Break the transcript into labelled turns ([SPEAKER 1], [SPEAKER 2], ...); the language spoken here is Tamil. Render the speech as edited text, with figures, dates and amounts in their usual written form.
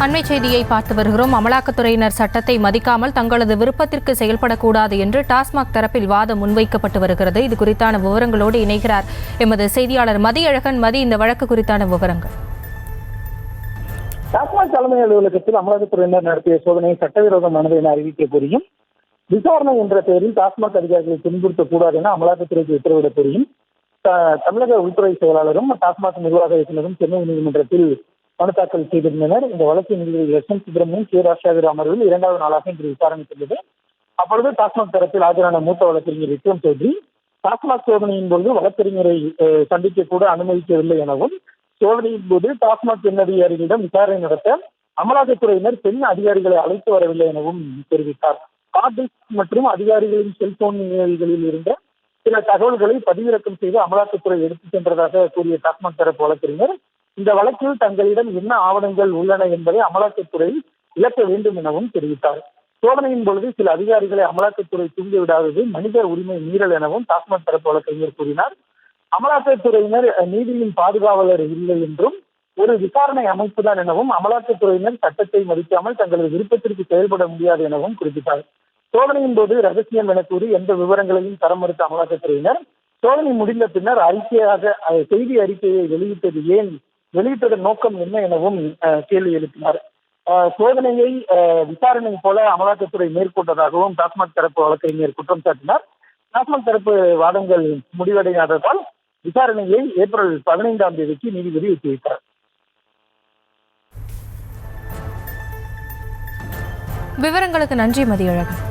[SPEAKER 1] அண்மை செய்தியை பார்த்து வருகிறோம். அமலாக்கத்துறையினர் சட்டத்தை மதிக்காமல் தங்களது விருப்பத்திற்கு செயல்படக்கூடாது என்று டாஸ்மாக் தரப்பில் வாதம் முன்வைக்கப்பட்டு வருகிறது. இது குறித்தான விவரங்களோடு இணைகிறார் எமது செய்தியாளர் மதியழகன். இந்த வழக்கு குறித்தான விவரங்கள்.
[SPEAKER 2] டாஸ்மாக் தலைமை அலுவலகத்தில் அமலாக்கத்துறையினர் நடத்திய சோதனை சட்டவிரோதமானது என அறிவிக்க கோரியும், விசாரணை என்ற பெயரில் டாஸ்மாக் அதிகாரிகளை துன்புறுத்தக்கூடாது என அமலாக்கத்துறைக்கு உத்தரவிட கோரியும் தமிழக உள்துறை செயலாளரும் டாஸ்மாக் நிர்வாக இயக்குநரும் சென்னை நீதிமன்றத்தில் மனு தாக்கல் செய்திருந்தனர். இந்த வழக்கு நீதிபதி எஸ்.எம். சுப்பிரமணியன், கே. ராஜசேகர் அமர்வில் 2வது நாளாக இன்று விசாரணை சென்றது. அப்பொழுது டாஸ்மாக் தரப்பில் ஆஜரான மூத்த வழக்கறிஞர் விக்ரம் சௌத்ரி டாஸ்மாக் சோதனையின் போது வழக்கறிஞரை சந்திக்க கூட அனுமதிக்கவில்லை எனவும், சோதனையின் போது டாஸ்மாக் பெண் அதிகாரிகளிடம் விசாரணை நடத்த அமலாக்கத்துறையினர் பெண் அதிகாரிகளை அழைத்து வரவில்லை எனவும் தெரிவித்தார். கார்டிஸ் மற்றும் அதிகாரிகளின் செல்போன்களில் இருந்த சில தகவல்களை பதிவிறக்கம் செய்து அமலாக்கத்துறை எடுத்துச் சென்றதாக கூறிய டாஸ்மாக் தரப்பு வழக்கறிஞர், இந்த வழக்கில் தங்களிடம் என்ன ஆவணங்கள் உள்ளன என்பதை அமலாக்கத்துறை விளக்க வேண்டும் எனவும் தெரிவித்தார். சோதனையின் பொழுது சில அதிகாரிகளை அமலாக்கத்துறை தூண்டிவிடாதது மனித உரிமை மீறல் எனவும் டாஸ்மாக் தரப்பு வழக்கறிஞர் கூறினார். அமலாக்கத்துறையினர் நீதியின் பாதுகாவலர் இல்லை என்றும், ஒரு விசாரணை அமைப்புதான் எனவும், அமலாக்கத்துறையினர் சட்டத்தை மதிக்காமல் தங்களது விருப்பத்திற்கு செயல்பட முடியாது எனவும் குறிப்பிட்டார். சோதனையின் போது ரகசியம் என கூறி எந்த விவரங்களையும் தர மறுத்த அமலாக்கத்துறையினர் சோதனை முடிந்த பின்னர் செய்தி அறிக்கையை வெளியிட்டது ஏன், வெளியிட்டதன் நோக்கம் என்ன எனவும் கேள்வி எழுப்பினார். சோதனையை விசாரணை போல அமலாக்கத்துறை மேற்கொண்டதாகவும் டாஸ்மாக் தரப்பு வழக்கறிஞர் குற்றம் சாட்டினார். டாஸ்மாக் தரப்பு வாதங்கள் முடிவடையாததால் விசாரணையை ஏப்ரல் 15ஆம் தேதிக்கு நீதிபதி ஒத்திவைத்தார்.
[SPEAKER 1] விவரங்களுக்கு நன்றி மதியழகன்.